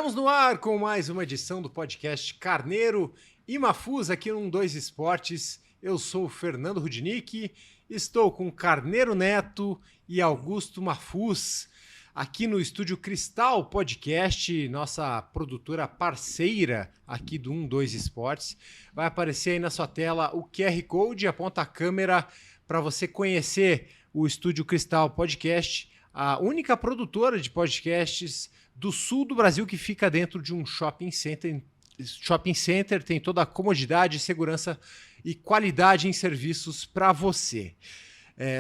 Estamos no ar com mais uma edição do podcast Carneiro e Mafuz aqui no 2 Esportes. Eu sou o Fernando Rudnick, estou com Carneiro Neto e Augusto Mafuz aqui no Estúdio Cristal Podcast, nossa produtora parceira aqui do 2 Esportes. Vai aparecer aí na sua tela o QR Code, aponta a câmera para você conhecer o Estúdio Cristal Podcast, a única produtora de podcasts do sul do Brasil que fica dentro de um shopping center. Shopping center tem toda a comodidade, segurança e qualidade em serviços para você.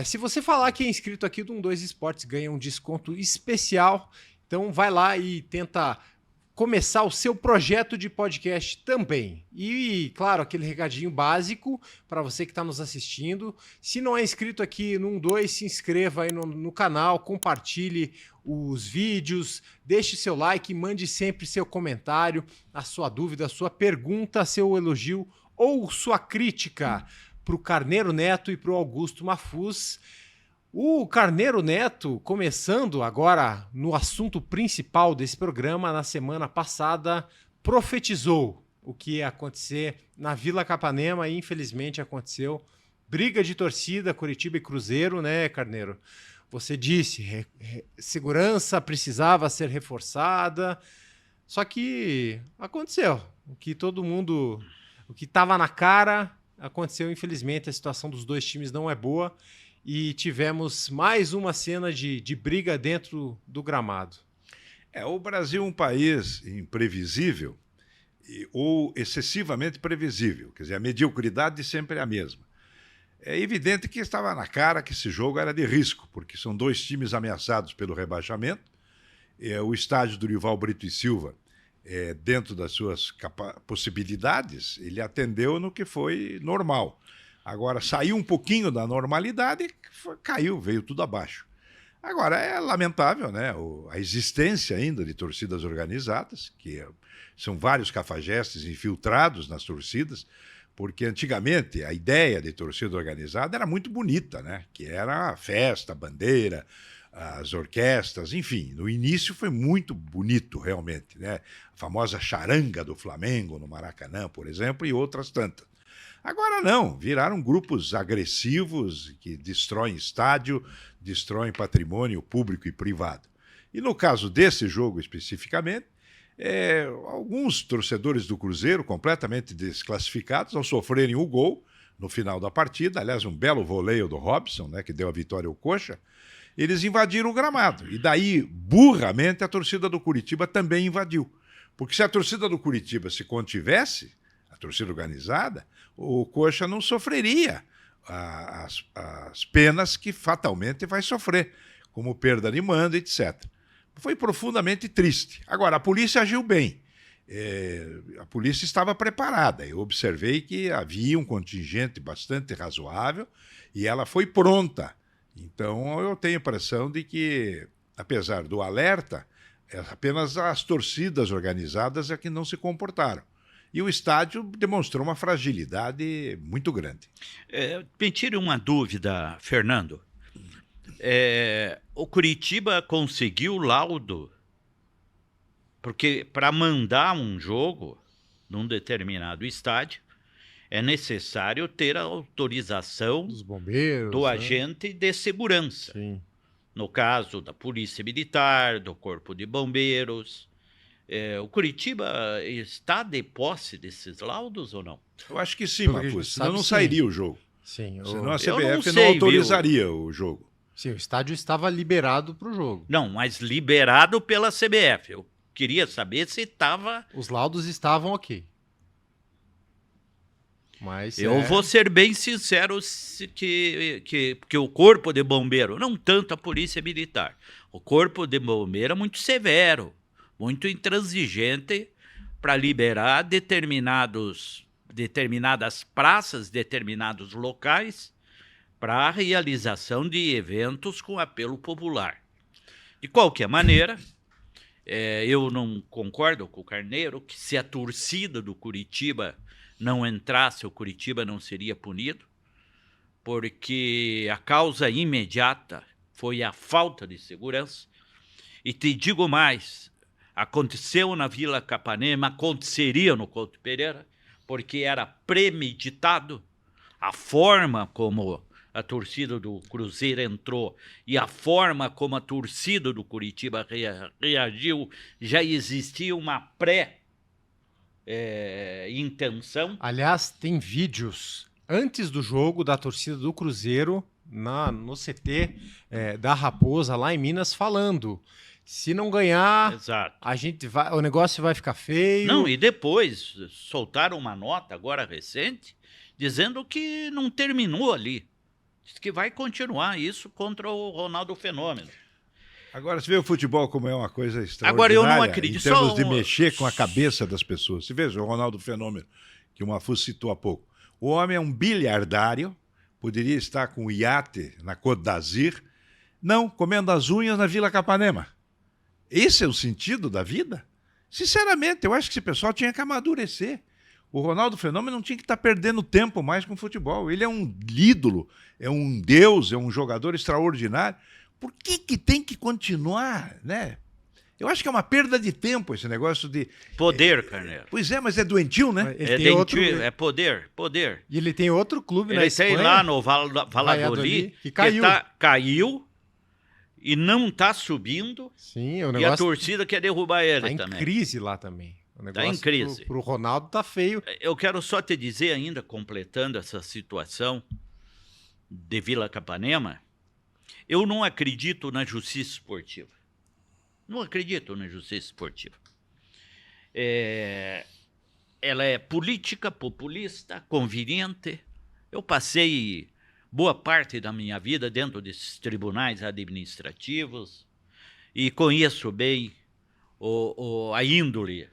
Se você falar que é inscrito aqui do 2 Esportes, ganha um desconto especial. Então vai lá e tenta começar o seu projeto de podcast também. E, claro, aquele recadinho básico para você que está nos assistindo. Se não é inscrito aqui no 2, se inscreva aí no canal, compartilhe os vídeos, deixe seu like, mande sempre seu comentário, a sua dúvida, a sua pergunta, seu elogio ou sua crítica para o Carneiro Neto e para o Augusto Mafuz. O Carneiro Neto, começando agora no assunto principal desse programa, na semana passada, profetizou o que ia acontecer na Vila Capanema e infelizmente aconteceu. Briga de torcida, Coritiba e Cruzeiro, né, Carneiro? Você disse, segurança precisava ser reforçada, só que aconteceu. O que estava na cara, aconteceu infelizmente. A situação dos dois times não é boa. E tivemos mais uma cena de briga dentro do gramado. O Brasil é um país imprevisível ou excessivamente previsível. Quer dizer, a mediocridade sempre é a mesma. É evidente que estava na cara que esse jogo era de risco, porque são dois times ameaçados pelo rebaixamento. O estádio do Dorival Brito e Silva, dentro das suas possibilidades, ele atendeu no que foi normal. Agora, saiu um pouquinho da normalidade, caiu, veio tudo abaixo. Agora, é lamentável, né? A existência ainda de torcidas organizadas, que são vários cafajestes infiltrados nas torcidas, porque antigamente a ideia de torcida organizada era muito bonita, né? Que era a festa, a bandeira, as orquestras, enfim. No início foi muito bonito, realmente, né? A famosa charanga do Flamengo no Maracanã, por exemplo, e outras tantas. Agora não, viraram grupos agressivos que destroem estádio, destroem patrimônio público e privado. E no caso desse jogo especificamente, alguns torcedores do Cruzeiro, completamente desclassificados, ao sofrerem o gol no final da partida, aliás, um belo voleio do Robson, né, que deu a vitória ao Coxa, eles invadiram o gramado. E daí, burramente, a torcida do Coritiba também invadiu. Porque se a torcida do Coritiba se contivesse, a torcida organizada, o Coxa não sofreria as penas que fatalmente vai sofrer, como perda de mando, etc. Foi profundamente triste. Agora, a polícia agiu bem. A polícia estava preparada. Eu observei que havia um contingente bastante razoável e ela foi pronta. Então, eu tenho a impressão de que, apesar do alerta, apenas as torcidas organizadas é que não se comportaram. E o estádio demonstrou uma fragilidade muito grande. Me tire uma dúvida, Fernando. O Coritiba conseguiu laudo, porque para mandar um jogo num determinado estádio é necessário ter a autorização dos bombeiros, do agente de segurança. Sim. No caso da Polícia Militar, do Corpo de Bombeiros. O Coritiba está de posse desses laudos ou não? Eu acho que sim, Mafuz, senão não sairia o jogo. Sim, senão a CBF não autorizaria o jogo. Sim, o estádio estava liberado para o jogo. Não, mas liberado pela CBF. Eu queria saber se estava... Os laudos estavam ok. Mas eu vou ser bem sincero que o Corpo de Bombeiro, não tanto a Polícia Militar, o Corpo de Bombeiro é muito severo, muito intransigente para liberar determinadas praças, determinados locais para a realização de eventos com apelo popular. De qualquer maneira, eu não concordo com o Carneiro que se a torcida do Coritiba não entrasse, o Coritiba não seria punido, porque a causa imediata foi a falta de segurança. E te digo mais, aconteceu na Vila Capanema, aconteceria no Couto Pereira, porque era premeditado a forma como a torcida do Cruzeiro entrou e a forma como a torcida do Curitiba reagiu, já existia uma pré-intenção. Aliás, tem vídeos antes do jogo da torcida do Cruzeiro no CT da Raposa, lá em Minas, falando: se não ganhar, Exato. o negócio vai ficar feio. Não, e depois soltaram uma nota agora recente dizendo que não terminou ali. Diz que vai continuar isso contra o Ronaldo Fenômeno. Agora, você vê o futebol como é uma coisa extraordinária. Agora, eu não acredito. Em termos de mexer com a cabeça das pessoas. Você veja o Ronaldo Fenômeno, que o Mafuz citou há pouco. O homem é um bilhardário, poderia estar com o iate na Côte d'Azur, não, comendo as unhas na Vila Capanema. Esse é o sentido da vida? Sinceramente, eu acho que esse pessoal tinha que amadurecer. O Ronaldo Fenômeno não tinha que estar perdendo tempo mais com o futebol. Ele é um ídolo, é um deus, é um jogador extraordinário. Por que tem que continuar, né? Eu acho que é uma perda de tempo esse negócio de... Poder, Carneiro. Pois é, mas é doentio, né? É poder. E ele tem outro clube na Ele Espanha. tem lá no Valladolid, que caiu. Caiu e não está subindo. Sim, o E a negócio torcida quer derrubar ele tá em também. crise lá também. O negócio em crise. Pro Ronaldo tá feio. Eu quero só te dizer ainda, completando essa situação de Vila Capanema, eu não acredito na justiça esportiva. Não acredito na justiça esportiva. Ela é política, populista, conveniente. Eu passei boa parte da minha vida dentro desses tribunais administrativos e conheço bem a índole,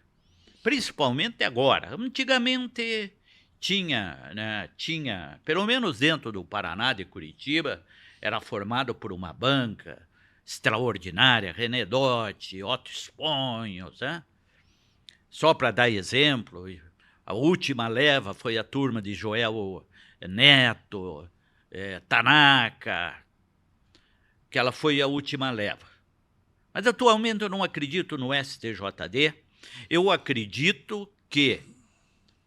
principalmente agora. Antigamente tinha, pelo menos dentro do Paraná de Curitiba, era formado por uma banca extraordinária, René Dotti, Otto Esponhos, né? Só para dar exemplo, a última leva foi a turma de Joel Neto, Tanaka, que ela foi a última leva. Mas atualmente eu não acredito no STJD, eu acredito que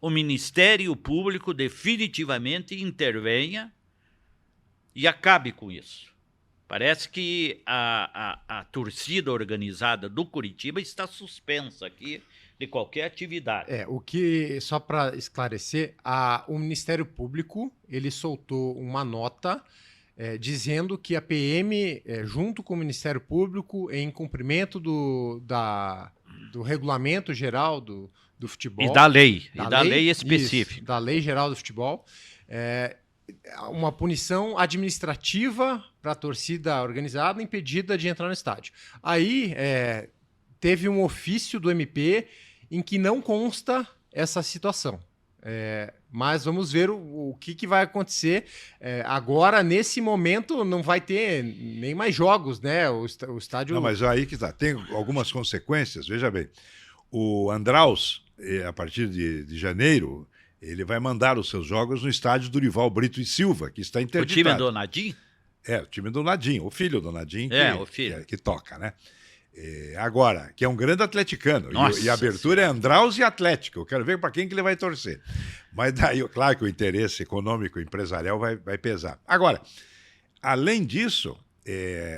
o Ministério Público definitivamente intervenha e acabe com isso. Parece que a torcida organizada do Curitiba está suspensa aqui de qualquer atividade. Só para esclarecer, o Ministério Público ele soltou uma nota dizendo que a PM, junto com o Ministério Público, em cumprimento do regulamento geral do futebol... E da lei específica. Isso, da lei geral do futebol, uma punição administrativa para a torcida organizada impedida de entrar no estádio. Aí teve um ofício do MP em que não consta essa situação. Mas vamos ver o que vai acontecer. Agora, nesse momento, não vai ter nem mais jogos, né? O estádio... Não, mas aí que tá. Tem algumas consequências. Veja bem, o Andraus, a partir de janeiro, ele vai mandar os seus jogos no estádio Dorival Brito e Silva, que está interditado. O time do Nadim? O time do Nadim, o filho do Nadim, o filho. que toca, né? Agora, que é um grande atleticano. Nossa, e a abertura é Andraus e Atlético. Eu quero ver para quem que ele vai torcer. Mas daí, claro que o interesse econômico empresarial vai pesar. Agora, além disso,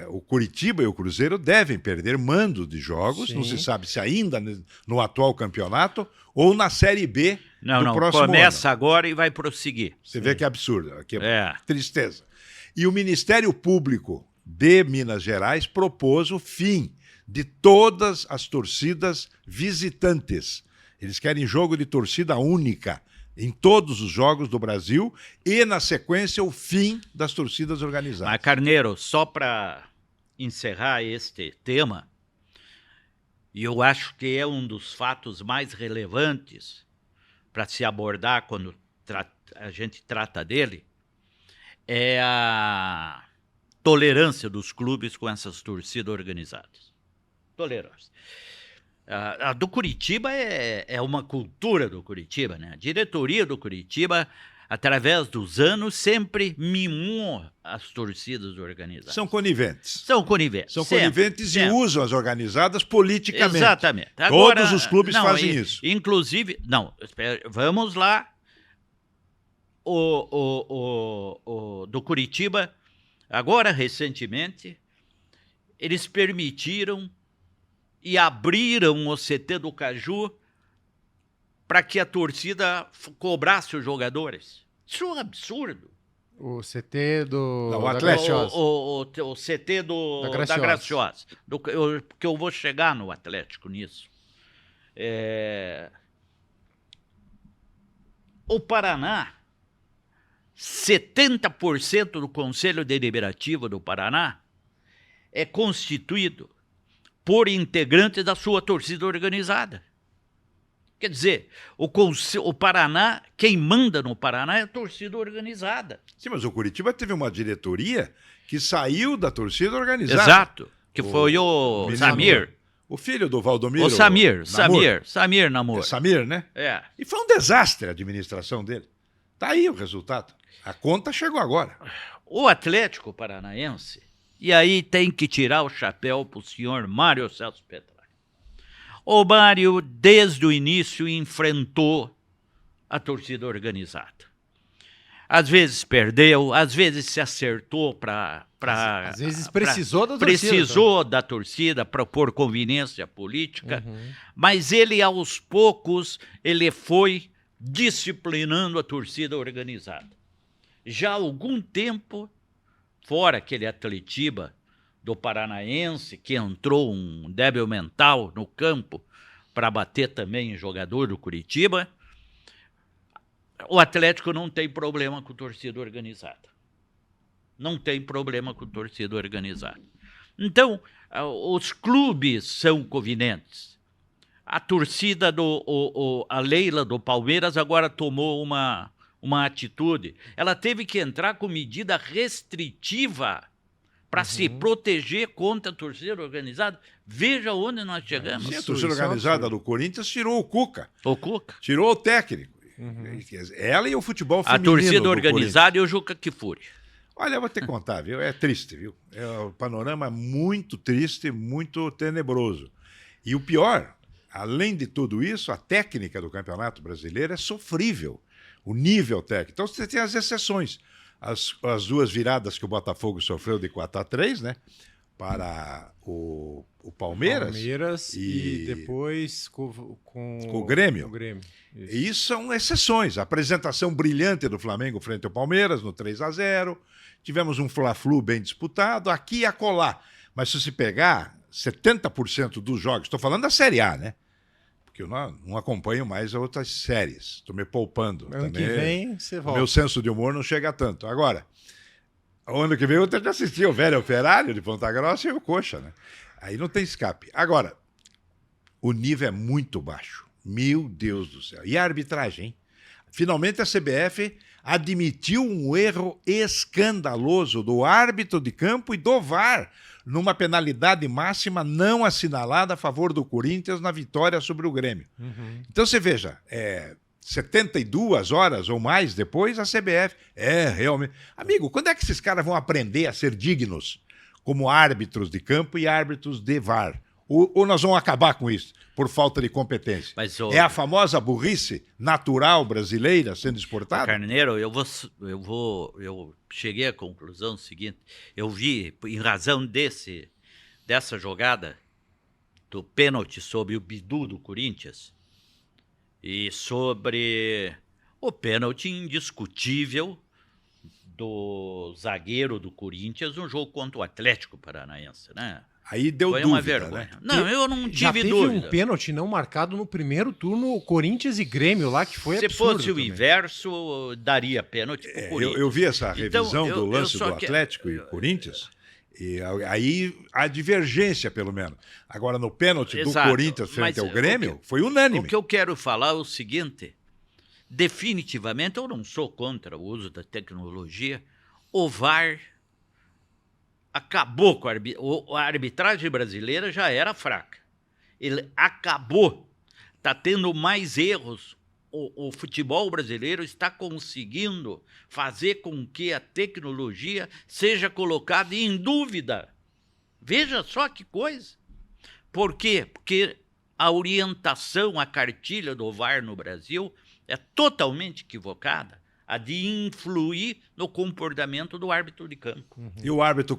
o Curitiba e o Cruzeiro devem perder mando de jogos. Sim. Não se sabe se ainda no atual campeonato ou na Série B do próximo ano. Começa agora e vai prosseguir. Você vê que absurdo, que tristeza. E o Ministério Público de Minas Gerais propôs o fim de todas as torcidas visitantes. Eles querem jogo de torcida única em todos os jogos do Brasil e, na sequência, o fim das torcidas organizadas. Mas, Carneiro, só para encerrar este tema, e eu acho que é um dos fatos mais relevantes para se abordar quando a gente trata dele, é a tolerância dos clubes com essas torcidas organizadas. Tolerância. A do Curitiba é uma cultura do Curitiba, né? A diretoria do Curitiba através dos anos, sempre mimou as torcidas organizadas. São coniventes. São coniventes. São sempre, coniventes sempre. e usam as organizadas politicamente. Exatamente. Agora, todos os clubes fazem isso. Inclusive, vamos lá. Do Curitiba, agora recentemente, eles permitiram e abriram o CT do Caju para que a torcida cobrasse os jogadores. Isso é um absurdo. O CT do... Não, o da Atlético. Graciosa. O CT da Graciosa. Porque eu vou chegar no Atlético nisso. O Paraná, 70% do Conselho Deliberativo do Paraná é constituído por integrantes da sua torcida organizada. Quer dizer, o Paraná, quem manda no Paraná é a torcida organizada. Sim, mas o Curitiba teve uma diretoria que saiu da torcida organizada. Exato, que foi o Samir. O filho do Valdomiro. O Samir É Namor. Samir, né? É. E foi um desastre a administração dele. Tá aí o resultado. A conta chegou agora. O Atlético Paranaense, e aí tem que tirar o chapéu para o senhor Mário Celso Petralha. O Mário, desde o início, enfrentou a torcida organizada. Às vezes perdeu, às vezes se acertou para... Às vezes precisou da torcida. Precisou da torcida por conveniência política, mas ele, aos poucos, ele foi disciplinando a torcida organizada. Já há algum tempo, fora aquele Atletiba do Paranaense, que entrou um débil mental no campo para bater também em jogador do Curitiba, o Atlético não tem problema com torcida organizada. Não tem problema com torcida organizada. Então, os clubes são coniventes. A torcida a Leila do Palmeiras agora tomou uma atitude. Ela teve que entrar com medida restritiva para se proteger contra a torcida organizada. Veja onde nós chegamos. Sim, a torcida organizada do Corinthians tirou o Cuca. O Cuca. Tirou o técnico. Ela e o futebol A feminino torcida organizada e o Juca Kfouri. Olha, eu vou te contar, viu? É triste, viu? É um panorama muito triste, muito tenebroso. E o pior, além de tudo isso, a técnica do Campeonato Brasileiro é sofrível. O nível técnico. Então você tem as exceções. As duas viradas que o Botafogo sofreu de 4-3, né? Para o Palmeiras e depois com o Grêmio. Isso. E isso são exceções. A apresentação brilhante do Flamengo frente ao Palmeiras no 3-0. Tivemos um Fla-Flu bem disputado, aqui e acolá. Mas se você pegar 70% dos jogos, estou falando da Série A, né? Porque eu não acompanho mais outras séries. Estou me poupando. Ano que vem você volta. Meu senso de humor não chega tanto. Agora, o ano que vem eu tenho que assistir o Velho Operário de Ponta Grossa e o Coxa, né? Aí não tem escape. Agora, o nível é muito baixo. Meu Deus do céu. E a arbitragem, hein? Finalmente a CBF admitiu um erro escandaloso do árbitro de campo e do VAR numa penalidade máxima não assinalada a favor do Corinthians na vitória sobre o Grêmio. Então você veja, 72 horas ou mais depois a CBF realmente... Amigo, quando é que esses caras vão aprender a ser dignos como árbitros de campo e árbitros de VAR? Ou nós vamos acabar com isso por falta de competência? É a famosa burrice natural brasileira sendo exportada? Carneiro, eu cheguei à conclusão seguinte. Eu vi, em razão dessa jogada do pênalti sobre o Bidu do Corinthians e sobre o pênalti indiscutível do zagueiro do Corinthians no jogo contra o Atlético Paranaense, né? Aí deu Foi dúvida, uma vergonha. né? Não, eu não Já tive teve dúvida. um pênalti não marcado no primeiro turno, Corinthians e Grêmio lá, que foi Se absurdo fosse o também. inverso, daria pênalti pro Corinthians. Eu vi essa revisão Então, do lance do Atlético e Corinthians, e aí a divergência, pelo menos. Agora, no pênalti do Exato, Corinthians frente mas ao Grêmio, foi unânime. O que eu quero falar é o seguinte: definitivamente, eu não sou contra o uso da tecnologia. O VAR acabou com a arbitragem brasileira, já era fraca. Ele acabou. Está tendo mais erros o futebol brasileiro está conseguindo fazer com que a tecnologia seja colocada em dúvida. Veja só que coisa. Por quê? Porque a orientação, a cartilha do VAR no Brasil é totalmente equivocada, a de influir no comportamento do árbitro de campo. E o árbitro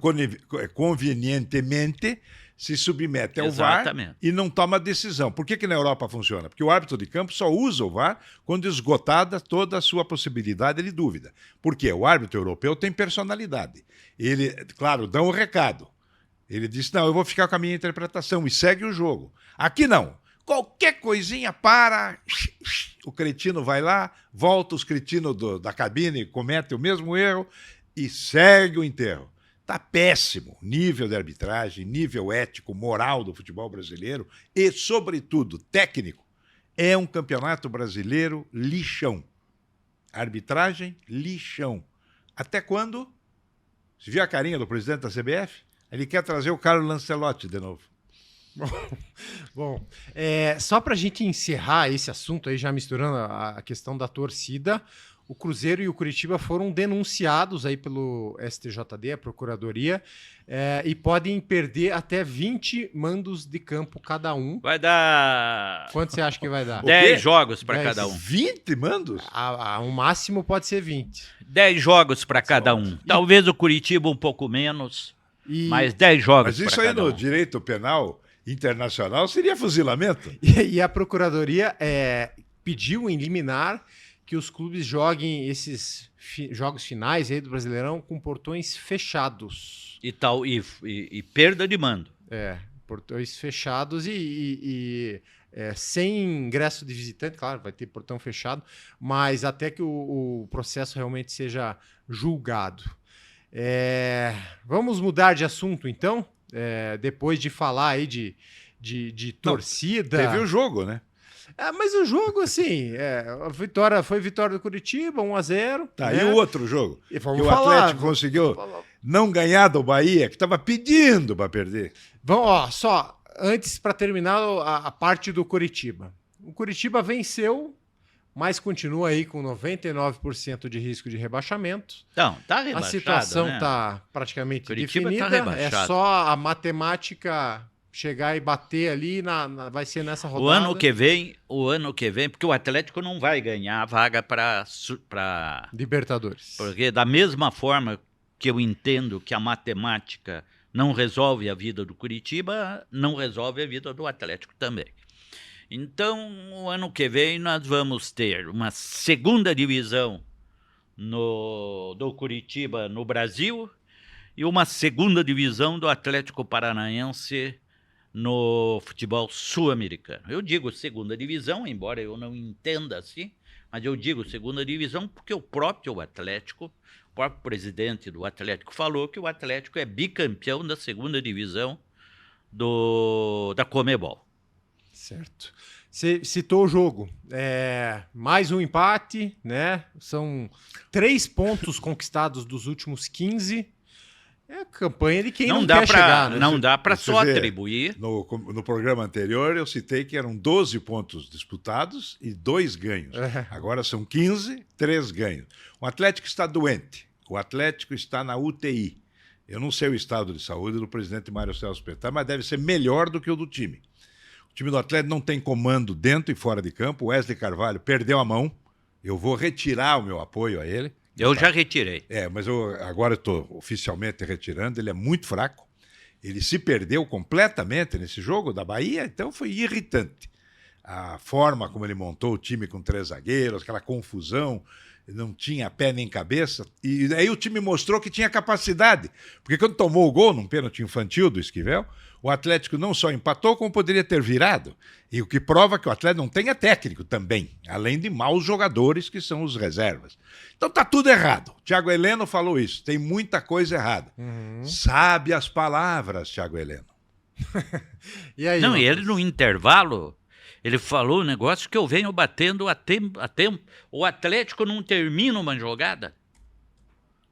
convenientemente se submete ao VAR e não toma decisão. Por que na Europa funciona? Porque o árbitro de campo só usa o VAR quando esgotada toda a sua possibilidade de dúvida. Por quê? O árbitro europeu tem personalidade. Ele, claro, dá um recado. Ele diz, não, eu vou ficar com a minha interpretação e segue o jogo. Aqui não. Qualquer coisinha para, o cretino vai lá, volta os cretinos da cabine, comete o mesmo erro e segue o enterro. Está péssimo o nível de arbitragem, nível ético, moral do futebol brasileiro e, sobretudo, técnico. É um campeonato brasileiro lixão. Arbitragem, lixão. Até quando? Você viu a carinha do presidente da CBF? Ele quer trazer o Carlo Ancelotti de novo. Bom, só para a gente encerrar esse assunto aí, já misturando a questão da torcida, o Cruzeiro e o Curitiba foram denunciados aí pelo STJD, a Procuradoria, e podem perder até 20 mandos de campo cada um. Vai dar... Quanto você acha que vai dar? 10 jogos para cada um. 20 mandos? O máximo pode ser 20. 10 jogos para cada um. Talvez o Curitiba um pouco menos, mas 10 jogos para cada um. Mas isso aí no direito penal internacional seria fuzilamento. E a Procuradoria pediu em liminar que os clubes joguem esses jogos finais aí do Brasileirão com portões fechados. E perda de mando. Portões fechados e sem ingresso de visitante, claro, vai ter portão fechado, mas até que o processo realmente seja julgado. Vamos mudar de assunto, então? Depois de falar aí de torcida... Teve o jogo, né? Mas o jogo, assim, foi vitória do Curitiba, 1-0. Tá, né? E o outro jogo? Que o Atlético conseguiu não ganhar do Bahia, que estava pedindo para perder. Vamos, só, antes para terminar a parte do Curitiba. O Curitiba venceu, mas continua aí com 99% de risco de rebaixamento. Não, tá rebaixado, a situação né? Tá praticamente Curitiba definida. Tá rebaixado. É só a matemática chegar e bater ali, vai ser nessa rodada. O ano que vem, porque o Atlético não vai ganhar a vaga para Libertadores. Porque da mesma forma que eu entendo que a matemática não resolve a vida do Curitiba, não resolve a vida do Atlético também. Então, o ano que vem nós vamos ter uma segunda divisão do Curitiba no Brasil e uma segunda divisão do Atlético Paranaense no futebol sul-americano. Eu digo segunda divisão, embora eu não entenda assim, mas eu digo segunda divisão porque o próprio presidente do Atlético falou que o Atlético é bicampeão da segunda divisão da Conmebol. Certo. Você citou o jogo. Mais um empate, né? São 3 pontos conquistados dos últimos 15. É a campanha de quem não quer chegar, né? Não dá para só atribuir. No programa anterior, eu citei que eram 12 pontos disputados e 2 ganhos. Agora são 15, 3 ganhos. O Atlético está doente. O Atlético está na UTI. Eu não sei o estado de saúde do presidente Mário Celso Petar, mas deve ser melhor do que o do time. O time do Atlético não tem comando dentro e fora de campo. O Wesley Carvalho perdeu a mão. Eu vou retirar o meu apoio a ele. Eu já retirei. Mas agora eu estou oficialmente retirando. Ele é muito fraco. Ele se perdeu completamente nesse jogo da Bahia, então foi irritante. A forma como ele montou o time com 3 zagueiros, aquela confusão, não tinha pé nem cabeça. E aí o time mostrou que tinha capacidade. Porque quando tomou o gol num pênalti infantil do Esquivel, o Atlético não só empatou, como poderia ter virado. E o que prova que o Atlético não tem técnico também, além de maus jogadores que são os reservas. Então tá tudo errado. O Thiago Heleno falou isso, tem muita coisa errada. Sabe as palavras, Thiago Heleno. E aí, não, e ele no intervalo, ele falou um negócio que eu venho batendo há tempo. O Atlético não termina uma jogada.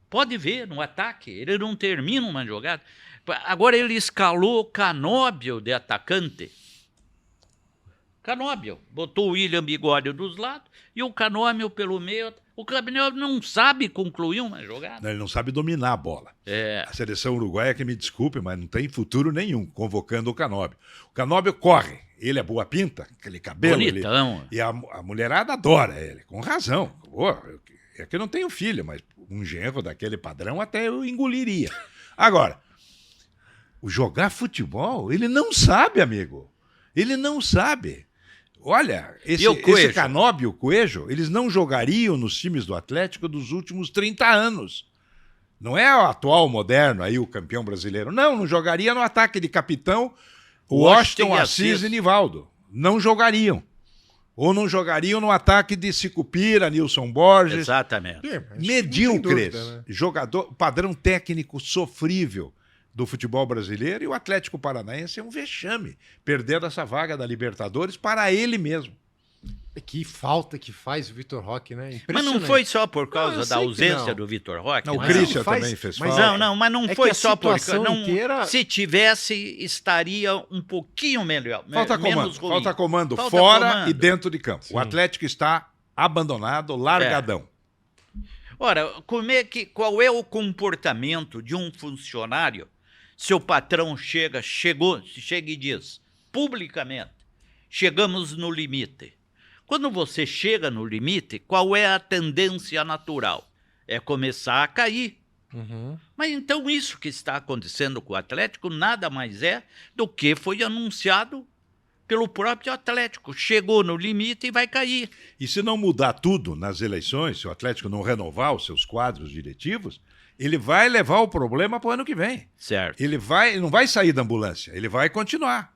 Pode ver, no ataque, ele não termina uma jogada. Agora ele escalou o Canóbio de atacante. Canóbio. Botou o William Bigode dos lados e o Canóbio pelo meio. O Canóbio não sabe concluir uma jogada. Ele não sabe dominar a bola. A seleção uruguaia, que me desculpe, mas não tem futuro nenhum convocando o Canóbio. O Canóbio corre. Ele é boa pinta, aquele cabelo. Bonitão. E a mulherada adora ele, com razão. É que eu não tenho filho, mas um genro daquele padrão até eu engoliria. Agora, o jogar futebol, ele não sabe, amigo. Ele não sabe. Olha, esse Canóbio e o Coelho, eles não jogariam nos times do Atlético dos últimos 30 anos. Não é o atual moderno aí, o campeão brasileiro. Não jogaria no ataque de capitão Washington, Assis e Nivaldo. Não jogariam. Ou não jogariam no ataque de Sicupira, Nilson Borges. Exatamente. Medíocres. Dúvida, né? Jogador, padrão técnico sofrível do futebol brasileiro, e o Atlético Paranaense é um vexame, perdendo essa vaga da Libertadores para ele mesmo. Que falta que faz o Vitor Roque, né? Mas não foi só por causa da ausência do Vitor Roque. Não, o Christian também fez falta. Mas não foi só por causa. Inteira... Se tivesse, estaria um pouquinho melhor. Falta comando fora e dentro de campo. Sim. O Atlético está abandonado, largadão. Ora, qual é o comportamento de um funcionário? Seu patrão chega e diz, publicamente, chegamos no limite. Quando você chega no limite, qual é a tendência natural? É começar a cair. Uhum. Mas então isso que está acontecendo com o Atlético nada mais é do que foi anunciado pelo próprio Atlético. Chegou no limite e vai cair. E se não mudar tudo nas eleições, se o Atlético não renovar os seus quadros diretivos, ele vai levar o problema para o ano que vem. Certo. Ele não vai sair da ambulância, ele vai continuar.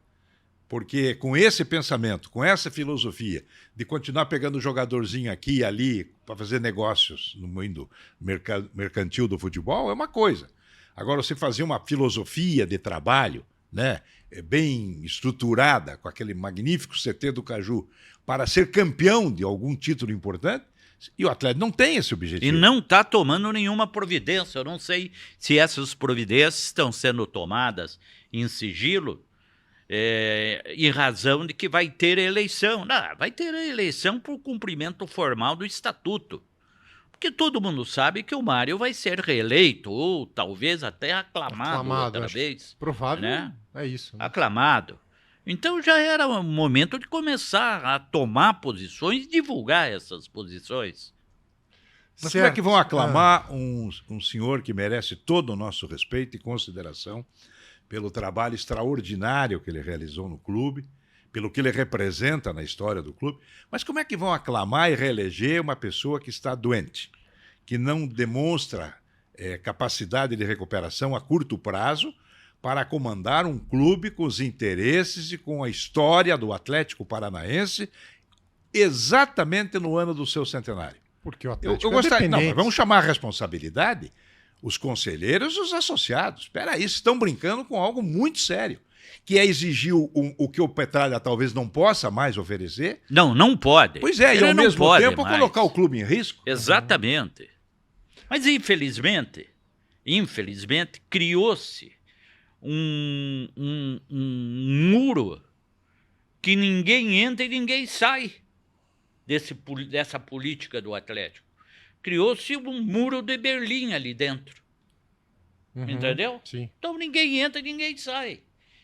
Porque com esse pensamento, com essa filosofia de continuar pegando jogadorzinho aqui e ali para fazer negócios no mundo mercantil do futebol, é uma coisa. Agora, você fazer uma filosofia de trabalho, né, bem estruturada, com aquele magnífico CT do Caju, para ser campeão de algum título importante, e o Atlético não tem esse objetivo. E não está tomando nenhuma providência. Eu não sei se essas providências estão sendo tomadas em sigilo, em razão de que vai ter eleição. Não, vai ter a eleição por cumprimento formal do estatuto. Porque todo mundo sabe que o Mário vai ser reeleito, ou talvez até aclamado outra vez. Provável, né? É isso. Né? Aclamado. Então já era o momento de começar a tomar posições e divulgar essas posições. Mas como é que vão aclamar um senhor que merece todo o nosso respeito e consideração pelo trabalho extraordinário que ele realizou no clube, pelo que ele representa na história do clube? Mas como é que vão aclamar e reeleger uma pessoa que está doente, que não demonstra capacidade de recuperação a curto prazo, para comandar um clube com os interesses e com a história do Atlético Paranaense exatamente no ano do seu centenário? Porque o Atlético mas vamos chamar a responsabilidade os conselheiros e os associados. Espera aí, estão brincando com algo muito sério, que é exigir o que o Petralha talvez não possa mais oferecer. Não pode. Pois é, e ao mesmo tempo colocar o clube em risco. Exatamente. Mas infelizmente, criou-se um muro que ninguém entra e ninguém sai dessa política do Atlético. Criou-se um muro de Berlim ali dentro. Entendeu? Sim. Então ninguém entra e ninguém sai.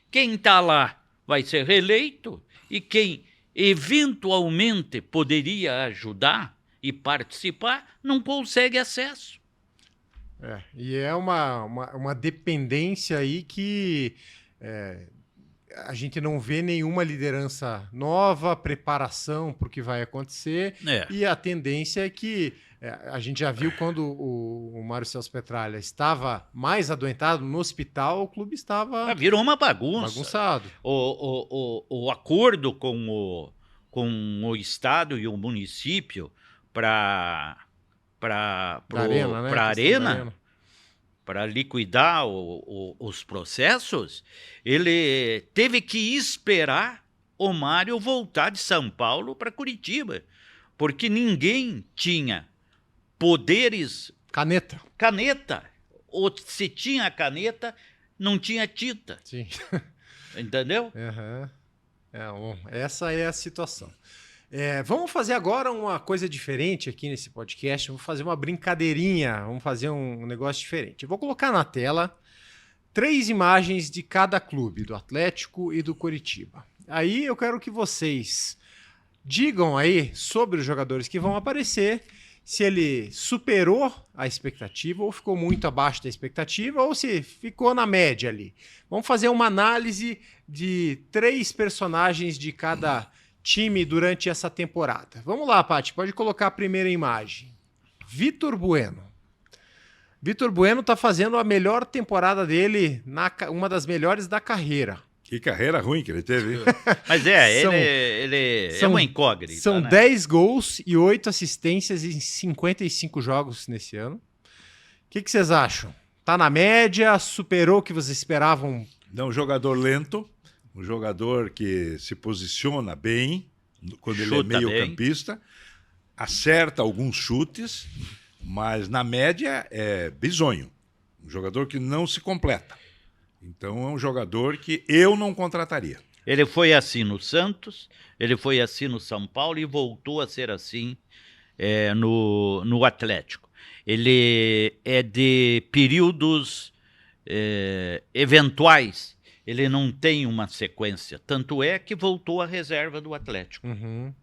Quem está lá vai ser reeleito e quem eventualmente poderia ajudar e participar não consegue acesso. E é uma dependência aí que a gente não vê nenhuma liderança nova, preparação para o que vai acontecer, e a tendência é que a gente já viu quando o Mário Celso Petralha estava mais adoentado no hospital, o clube estava... Virou uma bagunça. Bagunçado. O acordo com o Estado e o município para Arena, para liquidar os processos, ele teve que esperar o Mário voltar de São Paulo para Curitiba, porque ninguém tinha poderes... Caneta. Ou se tinha caneta, não tinha tinta. Sim. Entendeu? Uhum. Essa é a situação. Vamos fazer agora uma coisa diferente aqui nesse podcast. Vamos fazer uma brincadeirinha, vamos fazer um negócio diferente. Eu vou colocar na tela 3 imagens de cada clube, do Atlético e do Coritiba. Aí eu quero que vocês digam aí sobre os jogadores que vão aparecer, se ele superou a expectativa ou ficou muito abaixo da expectativa ou se ficou na média ali. Vamos fazer uma análise de 3 personagens de cada time durante essa temporada. Vamos lá, Paty, pode colocar a primeira imagem. Vitor Bueno. Vitor Bueno está fazendo a melhor temporada dele, uma das melhores da carreira. Que carreira ruim que ele teve, hein? Mas ele é uma incógnita. São 10 gols e 8 assistências em 55 jogos nesse ano. O que vocês acham? Tá na média? Superou o que vocês esperavam? Um jogador lento, um jogador que se posiciona bem quando ele é meio-campista, acerta alguns chutes, mas na média é bizonho. Um jogador que não se completa. Então é um jogador que eu não contrataria. Ele foi assim no Santos, ele foi assim no São Paulo e voltou a ser assim no Atlético. Ele é de períodos eventuais, ele não tem uma sequência. Tanto é que voltou à reserva do Atlético. Uhum.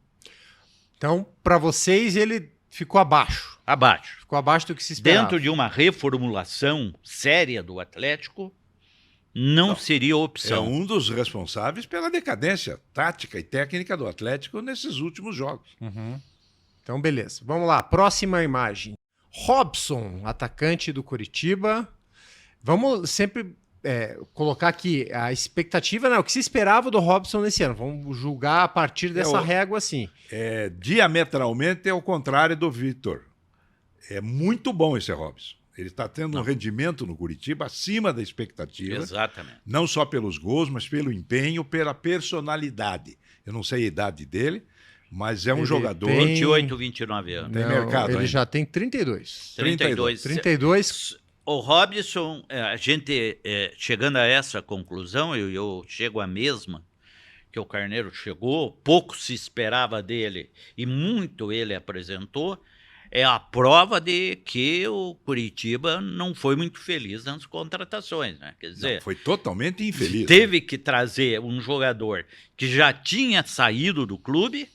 Então, para vocês, ele ficou abaixo. Abaixo. Ficou abaixo do que se esperava. Dentro de uma reformulação séria do Atlético, não seria opção. É um dos responsáveis pela decadência tática e técnica do Atlético nesses últimos jogos. Uhum. Então, beleza. Vamos lá. Próxima imagem. Robson, atacante do Coritiba. Vamos sempre colocar aqui a expectativa, o que se esperava do Robson nesse ano. Vamos julgar a partir dessa régua assim. Diametralmente é o contrário do Vitor. É muito bom esse Robson. Ele está tendo um rendimento no Coritiba acima da expectativa. Exatamente. Não só pelos gols, mas pelo empenho, pela personalidade. Eu não sei a idade dele, mas é um jogador... 28, 29 anos. Tem mercado Ele ainda. já tem 32. 32. O Robson, a gente chegando a essa conclusão, eu chego à mesma, que o Carneiro chegou, pouco se esperava dele e muito ele apresentou, é a prova de que o Coritiba não foi muito feliz nas contratações, né? Quer dizer, foi totalmente infeliz. Teve que trazer um jogador que já tinha saído do clube,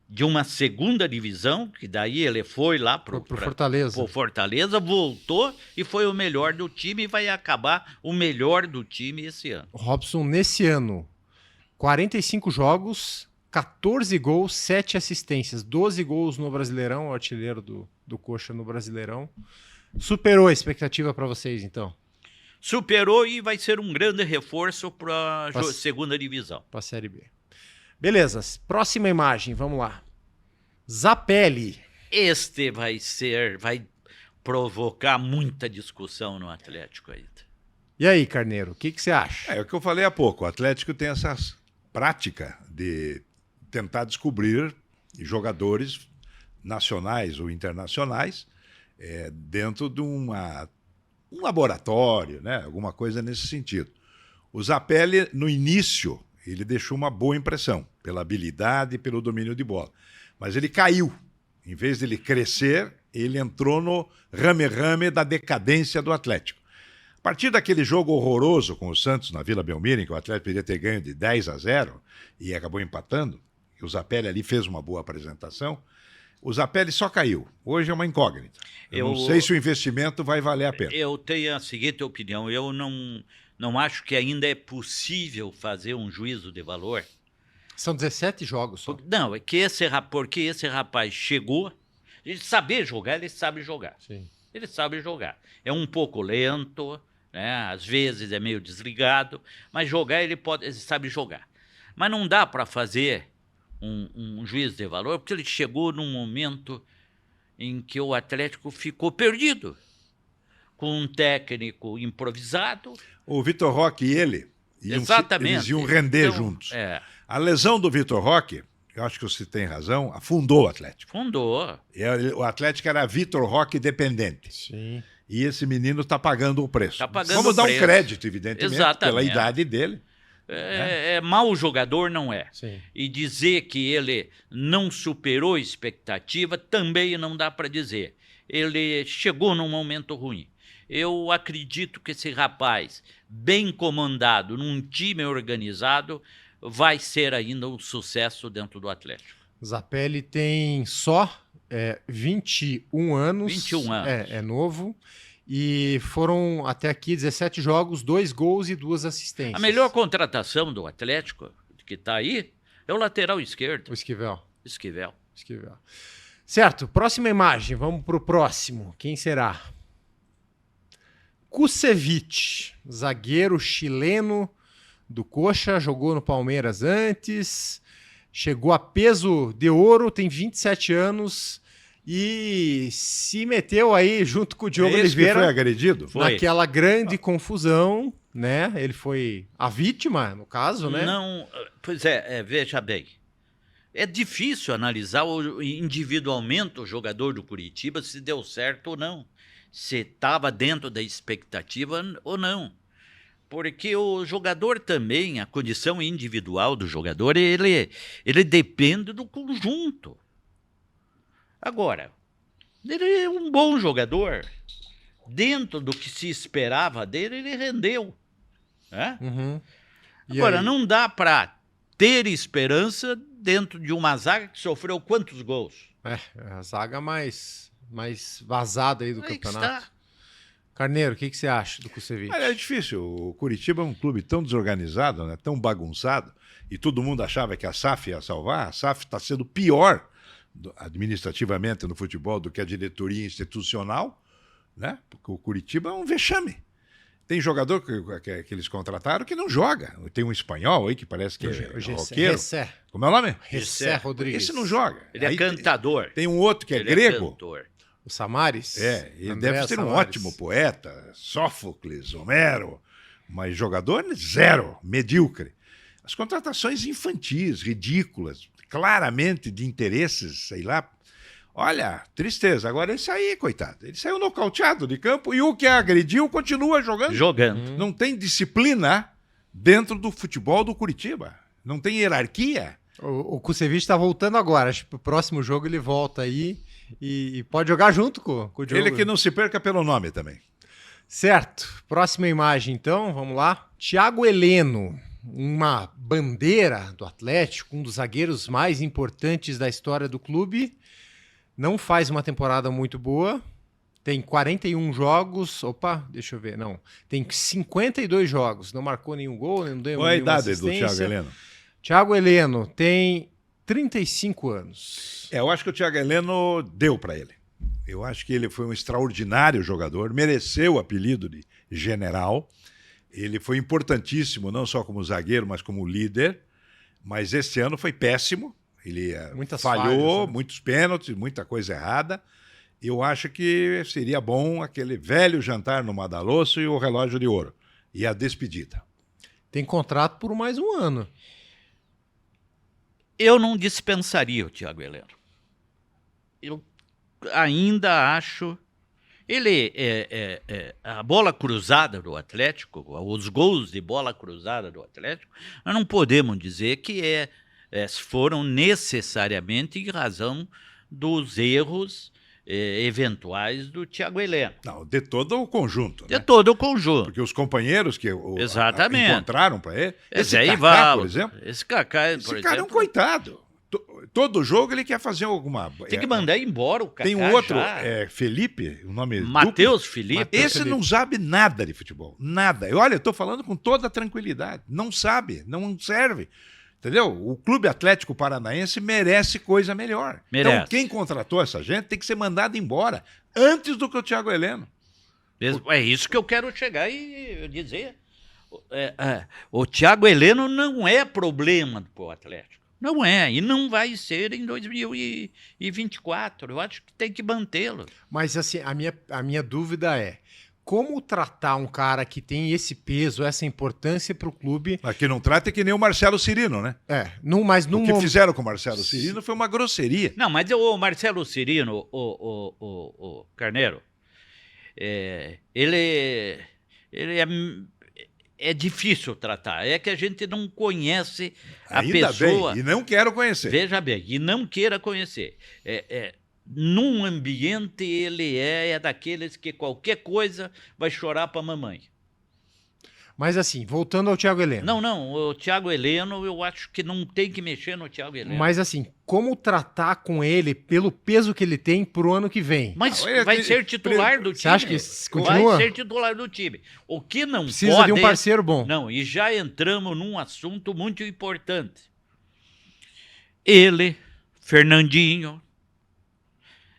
de uma segunda divisão, que daí ele foi lá para o Fortaleza. Fortaleza, voltou e foi o melhor do time e vai acabar o melhor do time esse ano. O Robson, nesse ano, 45 jogos... 14 gols, 7 assistências, 12 gols no Brasileirão, o artilheiro do Coxa no Brasileirão. Superou a expectativa para vocês, então? Superou e vai ser um grande reforço para a segunda divisão. Para a Série B. Beleza, próxima imagem, vamos lá. Zapelli. Este vai provocar muita discussão no Atlético ainda. E aí, Carneiro, o que você acha? É o que eu falei há pouco, o Atlético tem essa prática de tentar descobrir jogadores nacionais ou internacionais dentro de um laboratório, né? Alguma coisa nesse sentido. O Zapelli, no início, ele deixou uma boa impressão pela habilidade e pelo domínio de bola. Mas ele caiu. Em vez de ele crescer, ele entrou no rame-rame da decadência do Atlético. A partir daquele jogo horroroso com o Santos na Vila Belmiro, em que o Atlético poderia ter ganho de 10-0 e acabou empatando, e o Zapelli ali fez uma boa apresentação, o Zapelli só caiu. Hoje é uma incógnita. Eu não sei se o investimento vai valer a pena. Eu tenho a seguinte opinião. Eu não acho que ainda é possível fazer um juízo de valor. São 17 jogos só. Não, é que porque esse rapaz chegou, ele sabe jogar. Sim. Ele sabe jogar. É um pouco lento, né? Às vezes é meio desligado, mas jogar ele sabe jogar. Mas não dá para fazer um juízo de valor, porque ele chegou num momento em que o Atlético ficou perdido, com um técnico improvisado. O Vitor Roque e ele, eles iam render juntos. A lesão do Vitor Roque, eu acho que você tem razão, afundou o Atlético. Fundou. O Atlético era Vitor Roque dependente. Sim. E esse menino está pagando o preço. Tá pagando Vamos dar preço. um crédito, evidentemente, Exatamente. pela idade dele. Mau jogador não é. Sim. E dizer que ele não superou a expectativa também não dá para dizer. Ele chegou num momento ruim. Eu acredito que esse rapaz, bem comandado, num time organizado, vai ser ainda um sucesso dentro do Atlético. Zapelli tem só 21 anos. 21 anos. É novo. E foram até aqui 17 jogos, 2 gols e 2 assistências. A melhor contratação do Atlético, que está aí, é o lateral esquerdo. O Esquivel. Esquivel. Certo, próxima imagem. Vamos para o próximo. Quem será? Kusevich, zagueiro chileno do Coxa, jogou no Palmeiras antes, chegou a peso de ouro, tem 27 anos e se meteu aí junto com o Diogo Esse Oliveira que foi agredido? Foi. naquela grande confusão, né? Ele foi a vítima, no caso, né? Não, pois veja bem. É difícil analisar individualmente o jogador do Curitiba se deu certo ou não. Se estava dentro da expectativa ou não. Porque o jogador também, a condição individual do jogador, ele depende do conjunto. Agora, ele é um bom jogador. Dentro do que se esperava dele, ele rendeu. Né? Uhum. E Agora, aí? não dá para ter esperança dentro de uma zaga que sofreu quantos gols? A zaga mais vazada aí do Aí que campeonato. está. Carneiro, o que você acha do Kusevich? Olha, é difícil. O Curitiba é um clube tão desorganizado, né? Tão bagunçado, e todo mundo achava que a SAF ia salvar. A SAF está sendo pior administrativamente no futebol do que a diretoria institucional, né? Porque o Curitiba é um vexame. Tem jogador que eles contrataram que não joga. Tem um espanhol aí que parece que é roqueiro. Ressé. Como é o nome? Ressé Rodrigues. Esse não joga. Ele Aí é cantador. Tem um outro que é Ele grego. cantor. O Samaris? Ele André deve ser um Samaris. ótimo poeta, Sófocles, Homero, mas jogador zero, medíocre. As contratações infantis, ridículas, claramente de interesses, sei lá. Olha, tristeza. Agora esse aí, coitado, ele saiu nocauteado de campo e o que agrediu continua jogando. Jogando. Não tem disciplina dentro do futebol do Curitiba. Não tem hierarquia. O Kusevich está voltando agora. Acho que pro próximo jogo ele volta aí e pode jogar junto com o Diogo. Ele que não se perca pelo nome também. Certo. Próxima imagem, então. Vamos lá. Thiago Heleno, uma bandeira do Atlético, um dos zagueiros mais importantes da história do clube. Não faz uma temporada muito boa. Tem 41 jogos. Opa, deixa eu ver. Não. Tem 52 jogos. Não marcou nenhum gol, não deu Qual a nenhuma idade do assistência. Thiago Heleno? Thiago Heleno tem 35 anos. Eu acho que o Thiago Heleno deu para ele. Eu acho que ele foi um extraordinário jogador, mereceu o apelido de general. Ele foi importantíssimo, não só como zagueiro, mas como líder. Mas esse ano foi péssimo. Ele Muitas falhou, falhas, né? muitos pênaltis, muita coisa errada. Eu acho que seria bom aquele velho jantar no Madalosso e o relógio de ouro. E a despedida. Tem contrato por mais um ano. Eu não dispensaria o Thiago Heleno. Eu ainda acho... Ele a bola cruzada do Atlético, os gols de bola cruzada do Atlético, nós não podemos dizer que foram necessariamente em razão dos erros eventuais do Thiago Heleno. Não, de todo o conjunto. De Né? todo o conjunto. Porque os companheiros que Exatamente. encontraram para ele... Esse Kaká, Ivaldo, por exemplo... esse Kaká, por Esse cara é um exemplo, coitado. Todo jogo ele quer fazer alguma... tem que mandar embora o Kaká. Tem um outro, já. Felipe, o nome Matheus duplo. Felipe. Esse não sabe nada de futebol. Nada. Olha, eu estou falando com toda tranquilidade. Não sabe, não serve. Entendeu? O Clube Atlético Paranaense merece coisa melhor. Merece. Então, quem contratou essa gente tem que ser mandado embora antes do que o Thiago Heleno. É isso que eu quero chegar e dizer. O Thiago Heleno não é problema para o Atlético. Não é, e não vai ser em 2024. Eu acho que tem que mantê-lo. Mas assim, a minha dúvida é como tratar um cara que tem esse peso, essa importância para o clube. Aqui não trata que nem o Marcelo Cirino, né? Mas num O que fizeram com o Marcelo Cirino foi uma grosseria. Não, mas o Marcelo Cirino, o Carneiro, ele é difícil tratar. É que a gente não conhece a Ainda pessoa. bem, e não quero conhecer. Veja bem, e não queira conhecer. Num ambiente, ele é daqueles que qualquer coisa vai chorar para a mamãe. Mas assim, voltando ao Thiago Heleno. Não, o Thiago Heleno, eu acho que não tem que mexer no Thiago Heleno. Mas assim, como tratar com ele pelo peso que ele tem pro ano que vem? Mas Não, ele vai tem- ser titular do time. Você acha que continua? Vai ser titular do time. O que não Precisa pode... de um parceiro bom. Não, e já entramos num assunto muito importante. Ele, Fernandinho,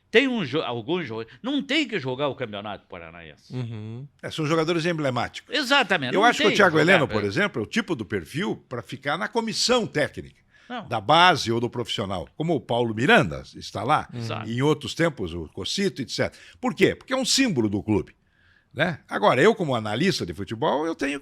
tem alguns jogadores... Não tem que jogar o Campeonato Paranaense. Uhum. São jogadores emblemáticos. Exatamente. Eu não acho que tem o Thiago jogar, Heleno, por exemplo, é o tipo do perfil para ficar na comissão técnica, Não. da base ou do profissional, como o Paulo Miranda está lá, Exato. e em outros tempos o Cocito, etc. Por quê? Porque é um símbolo do clube. Né? Agora, eu como analista de futebol, eu tenho,